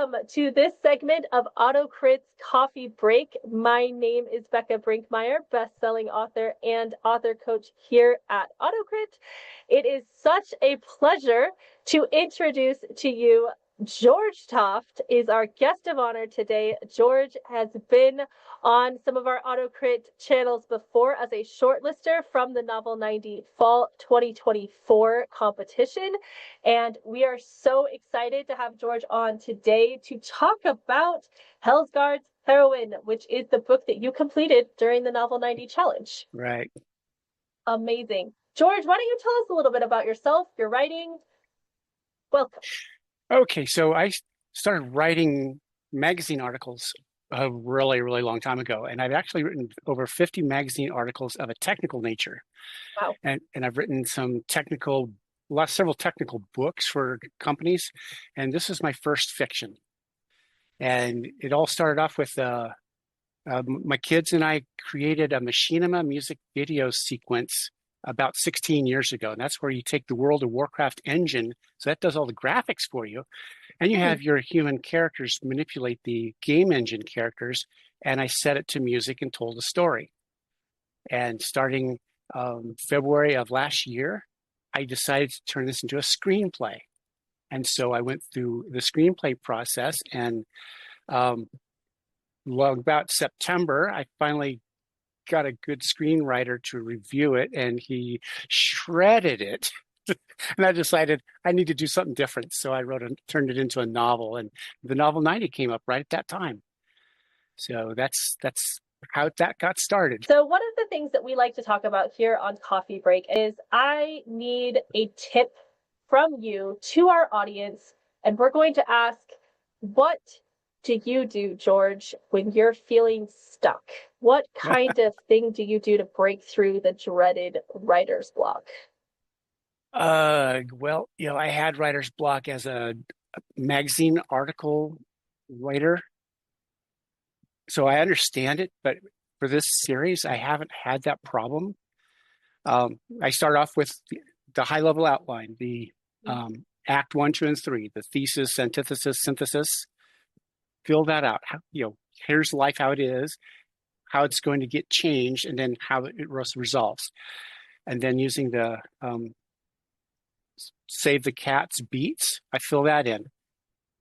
welcome to this segment of AutoCrit's Coffee Break. My name is Bekah Brinkmeier, best-selling author and author coach here at AutoCrit. It is such a pleasure to introduce to you George Toft is our guest of honor today. George has been on some of our AutoCrit channels before as a shortlister from the Novel 90 Fall 2024 competition. And we are so excited to have George on today to talk about Hellsguard's Heroine, which is the book that you completed during the Novel 90 challenge. Right. Amazing. George, why don't you tell us a little bit about yourself, your writing? Welcome. Okay, so I started writing magazine articles a really, really long time ago, and I've actually written over 50 magazine articles of a technical nature. Wow. And I've written several technical books for companies, and this is my first fiction. And it all started off with my kids and I created a Machinima music video sequence about 16 years ago. And that's where you take the World of Warcraft engine, so that does all the graphics for you, and you have your human characters manipulate the game engine characters, and I set it to music and told a story. And starting February of last year, I decided to turn this into a screenplay. And so I went through the screenplay process, and about September, I finally got a good screenwriter to review it, and he shredded it. And I decided I need to do something different. So I turned it into a novel, and the Novel 90 came up right at that time. So that's how that got started. So one of the things that we like to talk about here on Coffee Break is I need a tip from you to our audience, and we're going to ask, what do you do, George, when you're feeling stuck? What kind of thing do you do to break through the dreaded writer's block? Well, I had writer's block as a magazine article writer, so I understand it, but for this series, I haven't had that problem. I start off with the high-level outline, the Act 1, 2, and 3, the thesis, antithesis, synthesis. Fill that out. Here's life how it is, how it's going to get changed, and then how it resolves. And then using the Save the Cat's beats, I fill that in.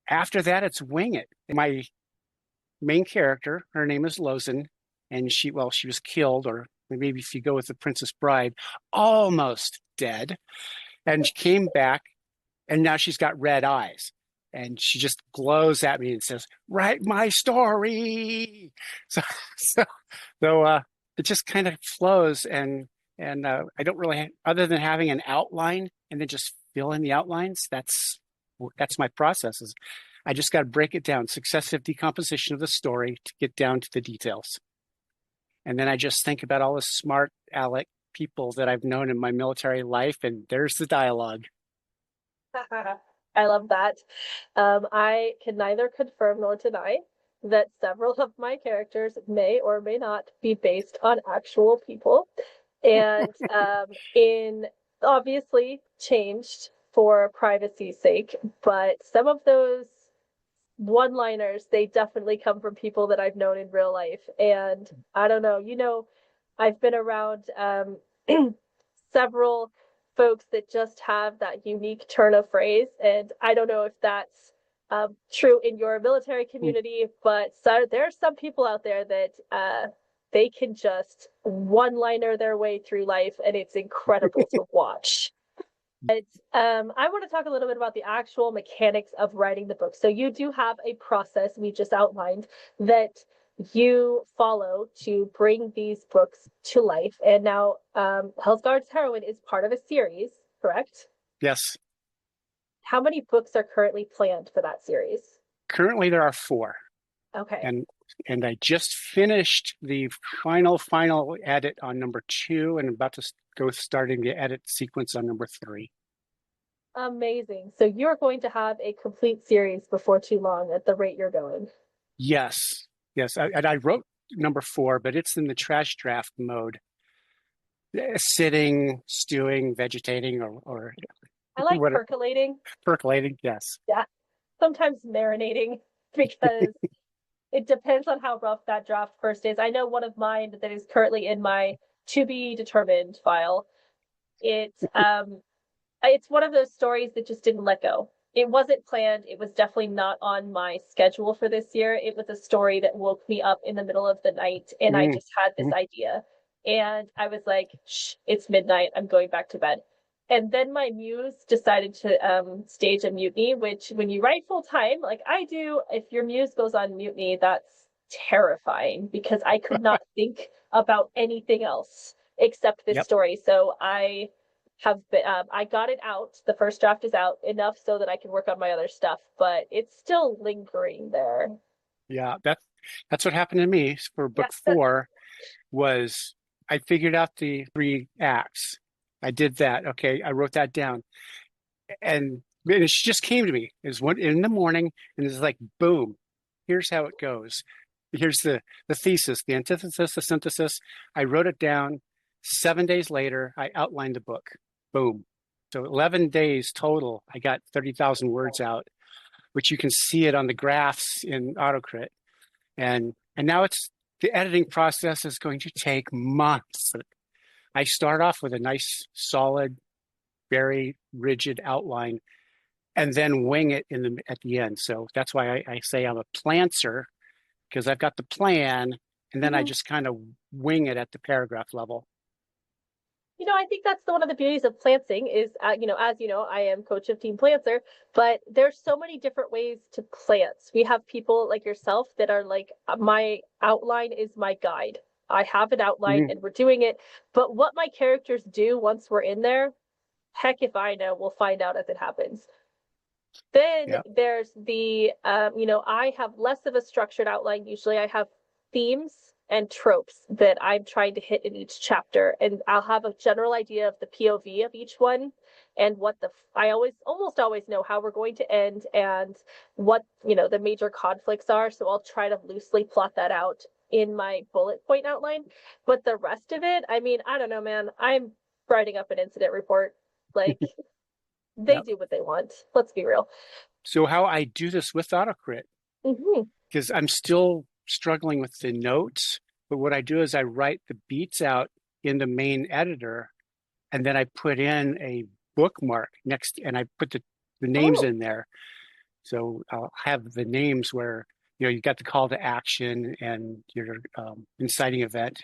After that, it's wing it. My main character, her name is Lozen, and she was killed, or maybe if you go with The Princess Bride, almost dead, and she came back, and now she's got red eyes. And she just glows at me and says, "Write my story." So it just kind of flows, and I don't really, other than having an outline and then just fill in the outlines. That's my process. I just got to break it down, successive decomposition of the story to get down to the details, and then I just think about all the smart aleck people that I've known in my military life, and there's the dialogue. I love that. I can neither confirm nor deny that several of my characters may or may not be based on actual people, and in obviously changed for privacy's sake, but some of those one-liners, they definitely come from people that I've known in real life. And I don't know, I've been around several folks that just have that unique turn of phrase, and I don't know if that's true in your military community, but there are some people out there that they can just one-liner their way through life, and it's incredible to watch. But I want to talk a little bit about the actual mechanics of writing the book. So you do have a process we just outlined that you follow to bring these books to life. And now Hellsguard's Heroine is part of a series, correct? Yes. How many books are currently planned for that series? Currently, there are 4. Okay. And I just finished the final edit on number 2, and about to go starting the edit sequence on number 3. Amazing. So you're going to have a complete series before too long at the rate you're going. Yes. I wrote number 4, but it's in the trash draft mode. Sitting, stewing, vegetating, or I like whatever. percolating. Percolating, yes. Yeah. Sometimes marinating. because it depends on how rough that draft first is. I know one of mine that is currently in my to be determined file. It's one of those stories that just didn't let go. It wasn't planned. It was definitely not on my schedule for this year. It was a story that woke me up in the middle of the night, and I just had this idea. And I was like, shh, it's midnight. I'm going back to bed. And then my muse decided to stage a mutiny, which when you write full time, like I do, if your muse goes on mutiny, that's terrifying because I could not think about anything else except this Yep. story. So I got it out. The first draft is out enough so that I can work on my other stuff, but it's still lingering there. Yeah, that's what happened to me for Yeah. book four was I figured out the three acts. I did that. Okay, I wrote that down. And it just came to me. It was one in the morning, and it's like, boom, here's how it goes. Here's the thesis, the antithesis, the synthesis. I wrote it down. 7 days later, I outlined the book. Boom. So 11 days total, I got 30,000 words out, which you can see it on the graphs in AutoCrit. And now it's the editing process is going to take months. I start off with a nice, solid, very rigid outline, and then wing it at the end. So that's why I say I'm a planter because I've got the plan, and then I just kind of wing it at the paragraph level. I think that's one of the beauties of planting is, as you know, I am coach of Team Planter, but there's so many different ways to plant. We have people like yourself that are like, my outline is my guide. I have an outline and we're doing it. But what my characters do once we're in there, heck if I know, we'll find out as it happens. Then there's I have less of a structured outline. Usually I have themes and tropes that I'm trying to hit in each chapter. And I'll have a general idea of the POV of each one and I almost always know how we're going to end and what, the major conflicts are. So I'll try to loosely plot that out in my bullet point outline. But the rest of it, I mean, I don't know, man. I'm writing up an incident report. Like, they do what they want. Let's be real. So how I do this with AutoCrit, because I'm still struggling with the notes, but what I do is I write the beats out in the main editor, and then I put in a bookmark next, and I put the names in there. So I'll have the names where, you got the call to action and your inciting event,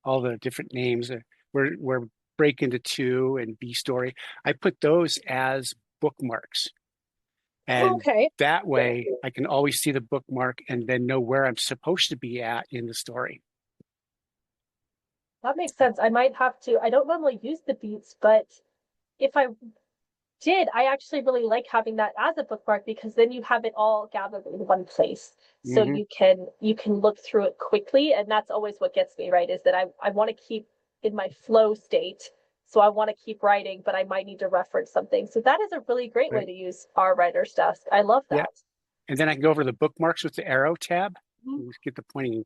all the different names. We're break into two and B story. I put those as bookmarks. And that way I can always see the bookmark and then know where I'm supposed to be at in the story. That makes sense. I might have to. I don't normally use the beats, but if I did, I actually really like having that as a bookmark because then you have it all gathered in one place. So you can look through it quickly. And that's always what gets me, right? Is that I want to keep in my flow state. So I want to keep writing, but I might need to reference something. So that is a really great way to use our writer's desk. I love that. Yeah. And then I can go over the bookmarks with the arrow tab. Get the pointing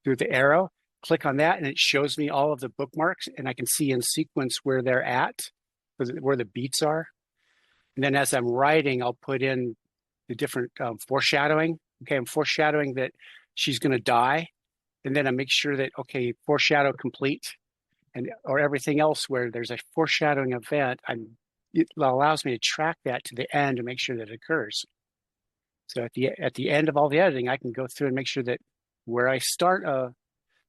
through the arrow, click on that, and it shows me all of the bookmarks, and I can see in sequence where they're at, where the beats are. And then as I'm writing, I'll put in the different foreshadowing. Okay, I'm foreshadowing that she's going to die. And then I make sure that, okay, foreshadow complete. Or everything else where there's a foreshadowing event, it allows me to track that to the end to make sure that it occurs. So at the end of all the editing, I can go through and make sure that where I start a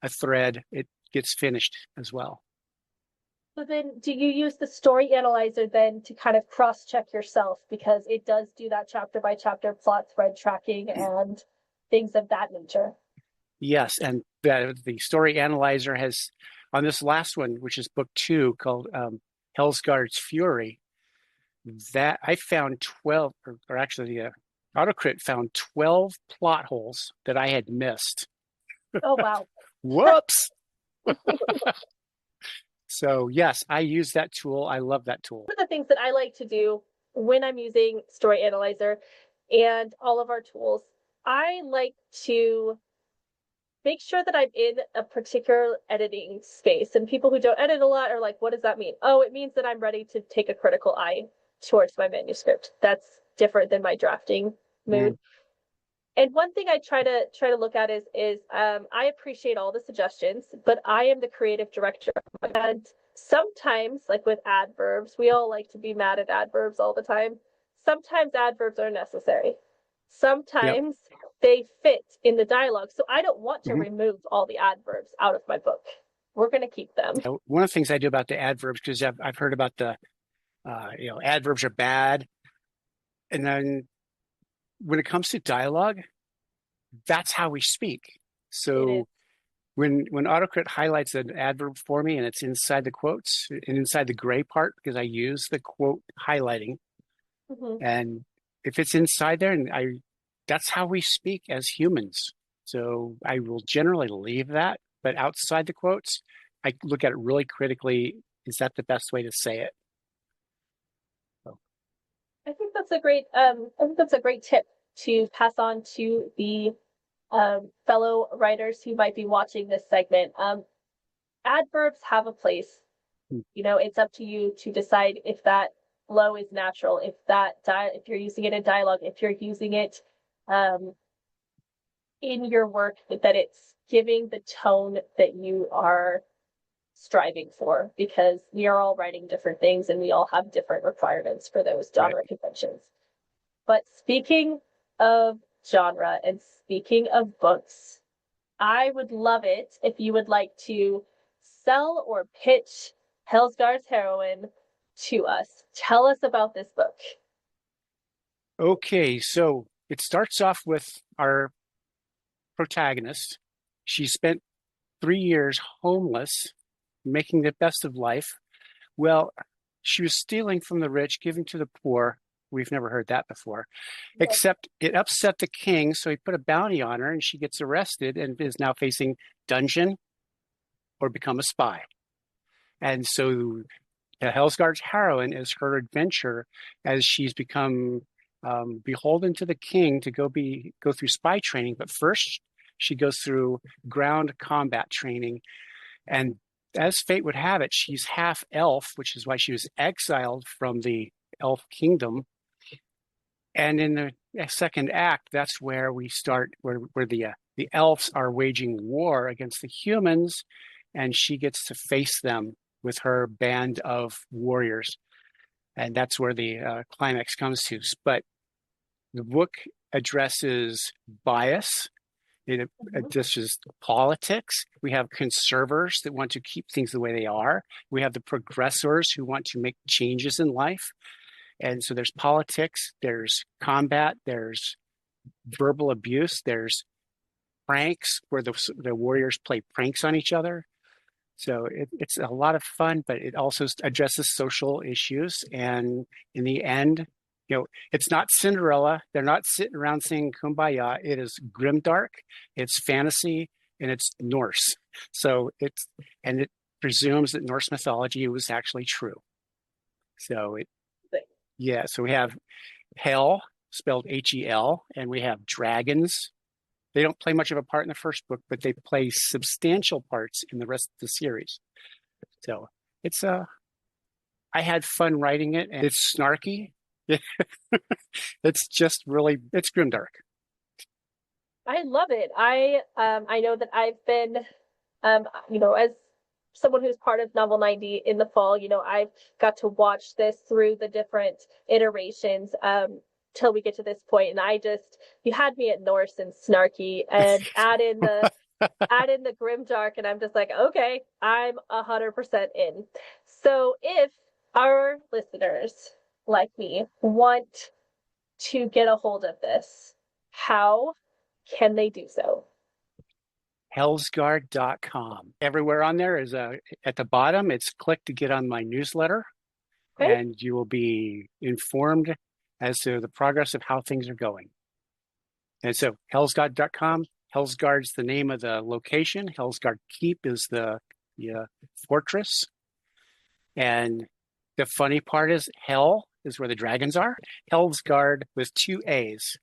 thread, it gets finished as well. So then do you use the story analyzer then to kind of cross-check yourself because it does do that chapter by chapter plot thread tracking and things of that nature? Yes, and the story analyzer has, on this last one, which is book 2 called Hellsguard's Fury, that I found 12, or actually the AutoCrit found 12 plot holes that I had missed. Oh, wow. Whoops. So yes, I use that tool. I love that tool. One of the things that I like to do when I'm using Story Analyzer and all of our tools, I like to make sure that I'm in a particular editing space. And people who don't edit a lot are like, what does that mean? Oh, it means that I'm ready to take a critical eye towards my manuscript. That's different than my drafting mood. And one thing I try to look at is I appreciate all the suggestions, but I am the creative director. And sometimes, like with adverbs, we all like to be mad at adverbs all the time. Sometimes adverbs are necessary. Yep. Sometimes they fit in the dialogue. So I don't want to Mhm. remove all the adverbs out of my book. We're going to keep them. One of the things I do about the adverbs, because I've heard about the adverbs are bad, and then when it comes to dialogue, that's how we speak. It is. So when AutoCrit highlights an adverb for me and it's inside the quotes and inside the gray part, because I use the quote highlighting, Mm-hmm. and if it's inside there, and that's how we speak as humans. So I will generally leave that, but outside the quotes, I look at it really critically. Is that the best way to say it? So, I think that's a great tip to pass on to the fellow writers who might be watching this segment. Adverbs have a place. You know, it's up to you to decide if that flow is natural, if you're using it in dialogue, if you're using it um, in your work, that it's giving the tone that you are striving for, because we are all writing different things and we all have different requirements for those right. genre conventions. But speaking of genre and speaking of books, I would love it if you would like to sell or pitch Hellsgaard's Heroine to us. Tell us about this book. Okay, so it starts off with our protagonist. She spent 3 years homeless, making the best of life. Well, she was stealing from the rich, giving to the poor. We've never heard that before, Yes. except it upset the king. So he put a bounty on her and she gets arrested and is now facing dungeon or become a spy. And so Hellsgaard's Heroine is her adventure as she's become beholden to the king to go through spy training. But first, she goes through ground combat training. And as fate would have it, she's half elf, which is why she was exiled from the elf kingdom. And in the second act, that's where we start, where the elves are waging war against the humans, and she gets to face them with her band of warriors. And that's where the climax comes to. But the book addresses bias. It Mhm. addresses politics. We have conservers that want to keep things the way they are. We have the progressors who want to make changes in life. And so there's politics, there's combat, there's verbal abuse, there's pranks where the warriors play pranks on each other. So it's a lot of fun, but it also addresses social issues. And in the end, it's not Cinderella. They're not sitting around singing Kumbaya. It is grimdark, it's fantasy, and it's Norse. So it presumes that Norse mythology was actually true. So so we have Hell, spelled Hel, and we have dragons. They don't play much of a part in the first book, but they play substantial parts in the rest of the series. So it's I had fun writing it, and it's snarky. It's just really it's grimdark. I love it. I know that I've been as someone who's part of Novel 90 in the fall, I've got to watch this through the different iterations till we get to this point, and you had me at Norse and snarky, and add in the grimdark, and I'm just like, okay, I'm 100% in. So if our listeners like me want to get a hold of this, how can they do so? Hellsguard.com. Everywhere on there is at the bottom, it's click to get on my newsletter, Okay. and you will be informed as to the progress of how things are going. And so hellsguard.com, Hellsguard's the name of the location. Hellsguard Keep is the fortress. And the funny part is Hell is where the dragons are. Hellsguard with 2 A's,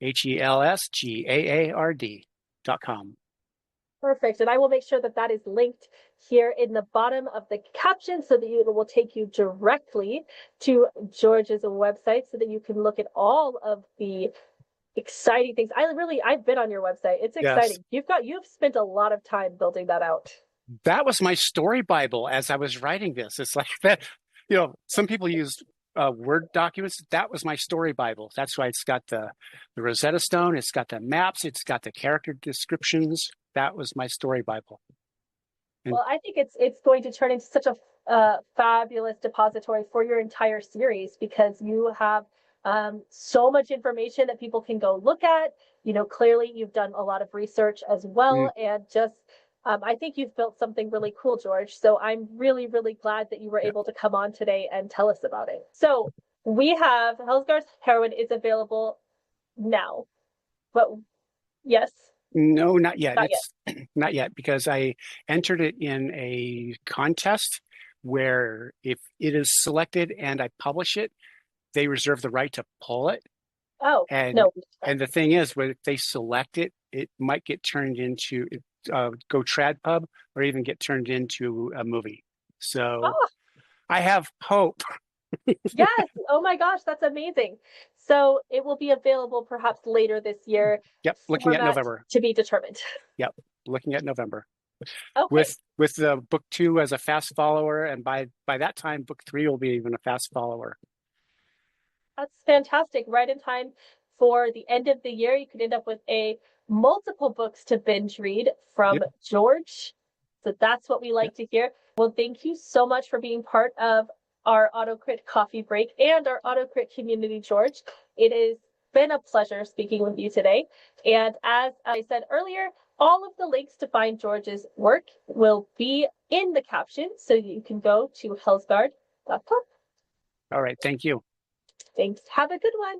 HELSGAARD.com. Perfect. And I will make sure that that is linked here in the bottom of the caption so that it will take you directly to George's website so that you can look at all of the exciting things. I've been on your website. It's Yes. exciting. You've spent a lot of time building that out. That was my story Bible as I was writing this. It's like that, some people use Word documents. That was my story Bible. That's why it's got the Rosetta Stone. It's got the maps. It's got the character descriptions. That was my story Bible. And Well, I think it's going to turn into such a fabulous depository for your entire series because you have so much information that people can go look at. Clearly you've done a lot of research as well, and just I think you've built something really cool, George. So I'm really, really glad that you were yeah. able to come on today and tell us about it. So we have Hellsgar's Heroine is available now, but yes, No, not yet. not yet. It's not yet because I entered it in a contest where if it is selected and I publish it, they reserve the right to pull it. Oh, And no. and the thing is, when if they select it, it might get turned into go TradPub or even get turned into a movie. So Oh, I have hope. yes. Oh my gosh, that's amazing. So it will be available perhaps later this year, Yep, looking at format November. to be determined. Yep, looking at November. Okay, With the book 2 as a fast follower, and by that time, book 3 will be even a fast follower. that's fantastic. Right in time for the end of the year, you could end up with a multiple books to binge read from Yep, George. So that's what we yep. like to hear. Well, thank you so much for being part of our AutoCrit coffee break and our AutoCrit community, George. It has been a pleasure speaking with you today. And as I said earlier, all of the links to find George's work will be in the caption, so you can go to hellsguard.com. All right, thank you. Thanks. Have a good one.